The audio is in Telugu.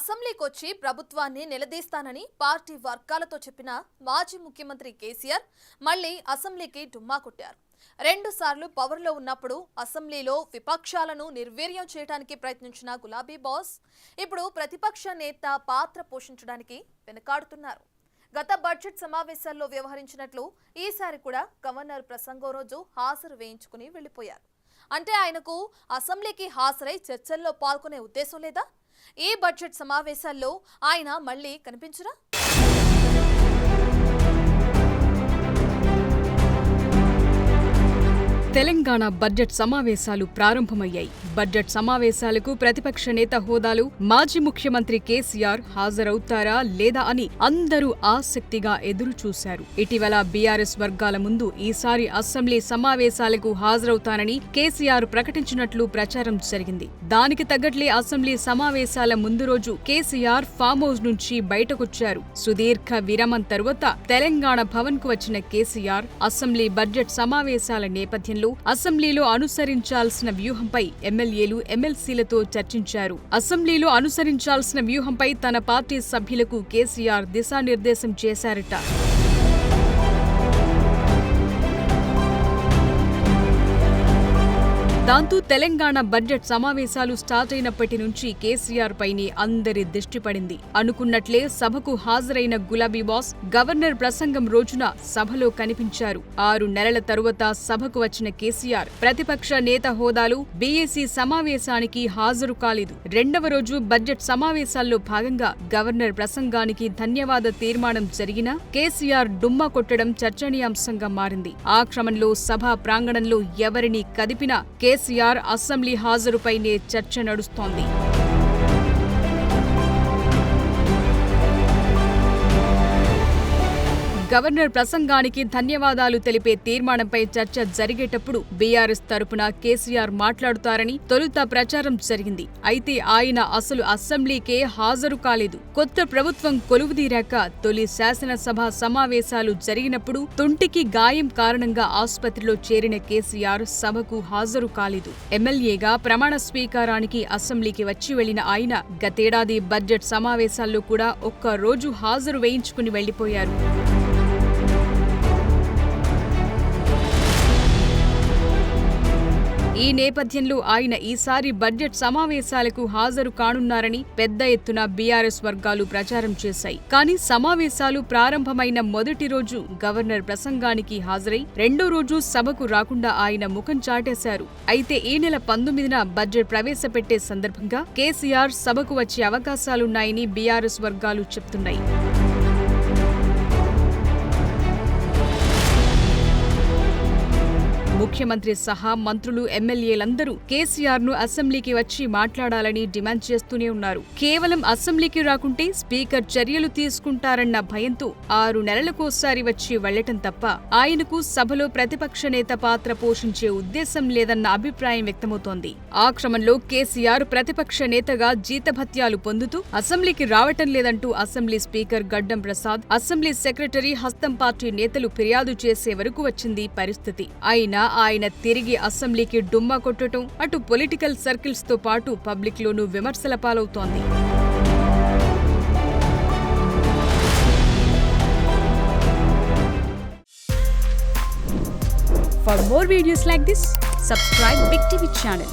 అసెంబ్లీకొచ్చి ప్రభుత్వాన్ని నిలదీస్తానని పార్టీ వర్గాలతో చెప్పిన మాజీ ముఖ్యమంత్రి కేసీఆర్ మళ్లీ అసెంబ్లీకి డుమ్మా కొట్టారు. 2 సార్లు పవర్లో ఉన్నప్పుడు అసెంబ్లీలో విపక్షాలను నిర్వీర్యం చేయడానికి ప్రయత్నించిన గులాబీ బాస్ ఇప్పుడు ప్రతిపక్ష నేత పాత్ర పోషించడానికి వెనకాడుతున్నారు. గత బడ్జెట్ సమావేశాల్లో వ్యవహరించినట్లు ఈసారి కూడా గవర్నర్ ప్రసంగం రోజు హాజరు వేయించుకుని వెళ్లిపోయారు. అంటే ఆయనకు అసెంబ్లీకి హాజరై చర్చల్లో పాల్గొనే ఉద్దేశం లేదా? ఈ బడ్జెట్ సమావేశాల్లో ఆయన మళ్ళీ కనిపించరా? తెలంగాణ బడ్జెట్ సమావేశాలు ప్రారంభమయ్యాయి. బడ్జెట్ సమావేశాలకు ప్రతిపక్ష నేత హోదాలో మాజీ ముఖ్యమంత్రి కేసీఆర్ హాజరవుతారా లేదా అని అందరూ ఆసక్తిగా ఎదురుచూశారు. ఇటీవల బీఆర్ఎస్ వర్గాల ముందు ఈసారి అసెంబ్లీ సమావేశాలకు హాజరవుతానని కేసీఆర్ ప్రకటించినట్లు ప్రచారం జరిగింది. దానికి తగ్గట్లే అసెంబ్లీ సమావేశాల ముందు రోజు కేసీఆర్ ఫామ్ హౌస్ నుంచి బయటకొచ్చారు. సుదీర్ఘ విరామం తరువాత తెలంగాణ భవన్ కు వచ్చిన కేసీఆర్ అసెంబ్లీ బడ్జెట్ సమావేశాల నేపథ్యంలో అసెంబ్లీలో అనుసరించాల్సిన వ్యూహంపై ఎమ్మెల్యేలు, ఎమ్మెల్సీలతో చర్చించారు. అసెంబ్లీలో అనుసరించాల్సిన వ్యూహంపై తన పార్టీ సభ్యులకు కేసీఆర్ దిశానిర్దేశం చేశారట. దాంతో తెలంగాణ బడ్జెట్ సమావేశాలు స్టార్ట్ అయినప్పటి నుంచి కేసీఆర్ పైనే అందరి దృష్టి పడింది. అనుకున్నట్లే సభకు హాజరైన గులాబీ బాస్ గవర్నర్ ప్రసంగం రోజున సభలో కనిపించారు. 6 నెలల తరువాత సభకు వచ్చిన కేసీఆర్ ప్రతిపక్ష నేత హోదాలో బీఏసీ సమావేశానికి హాజరు కాలేదు. 2వ రోజు బడ్జెట్ సమావేశాల్లో భాగంగా గవర్నర్ ప్రసంగానికి ధన్యవాద తీర్మానం జరిగినా కేసీఆర్ డుమ్మా కొట్టడం చర్చనీయాంశంగా మారింది. ఆ క్రమంలో సభా ప్రాంగణంలో ఎవరిని కదిపినా కేసీఆర్ అసెంబ్లీ హాజరుపైనే చర్చ నడుస్తోంది. గవర్నర్ ప్రసంగానికి ధన్యవాదాలు తెలిపే తీర్మానంపై చర్చ జరిగేటప్పుడు బీఆర్ఎస్ తరపున కేసీఆర్ మాట్లాడుతారని తొలుత ప్రచారం జరిగింది. అయితే ఆయన అసలు అసెంబ్లీకే హాజరు కాలేదు. కొత్త ప్రభుత్వం కొలువుదీరాక తొలి శాసనసభ సమావేశాలు జరిగినప్పుడు తుంటికి గాయం కారణంగా ఆసుపత్రిలో చేరిన కేసీఆర్ సభకు హాజరు కాలేదు. ఎమ్మెల్యేగా ప్రమాణ స్వీకారానికి అసెంబ్లీకి వచ్చి వెళ్లిన ఆయన గతేడాది బడ్జెట్ సమావేశాల్లో కూడా ఒక్క రోజు హాజరు వేయించుకుని వెళ్లిపోయారు. ఈ నేపథ్యంలో ఆయన ఈసారి బడ్జెట్ సమావేశాలకు హాజరు కానున్నారని పెద్ద ఎత్తున బీఆర్ఎస్ వర్గాలు ప్రచారం చేశాయి. కానీ సమావేశాలు ప్రారంభమైన మొదటి రోజు గవర్నర్ ప్రసంగానికి హాజరై 2వ రోజు సభకు రాకుండా ఆయన ముఖం చాటేశారు. అయితే ఈ నెల 19న బడ్జెట్ ప్రవేశపెట్టే సందర్భంగా కేసీఆర్ సభకు వచ్చే అవకాశాలున్నాయని బీఆర్ఎస్ వర్గాలు చెప్తున్నాయి. ముఖ్యమంత్రి సహా మంత్రులు, ఎమ్మెల్యేలందరూ కేసీఆర్ ను అసెంబ్లీకి వచ్చి మాట్లాడాలని డిమాండ్ చేస్తూనే ఉన్నారు. కేవలం అసెంబ్లీకి రాకుంటే స్పీకర్ చర్యలు తీసుకుంటారన్న భయంతో 6 నెలలకోసారి వచ్చి వెళ్లటం తప్ప ఆయనకు సభలో ప్రతిపక్ష నేత పాత్ర పోషించే ఉద్దేశం లేదన్న అభిప్రాయం వ్యక్తమవుతోంది. ఆ క్రమంలో కేసీఆర్ ప్రతిపక్ష నేతగా జీతభత్యాలు పొందుతూ అసెంబ్లీకి రావటం లేదంటూ అసెంబ్లీ స్పీకర్ గడ్డం ప్రసాద్, అసెంబ్లీ సెక్రటరీ హస్తం పార్టీ నేతలు ఫిర్యాదు చేసే వరకు వచ్చింది పరిస్థితి. అయినా ఆయన తిరిగి అసెంబ్లీకి డుమ్మా కొట్టడం అటు పొలిటికల్ సర్కిల్స్ తో పాటు పబ్లిక్ లోనూ విమర్శల పాలవుతోంది. For more videos like this, subscribe Big TV channel.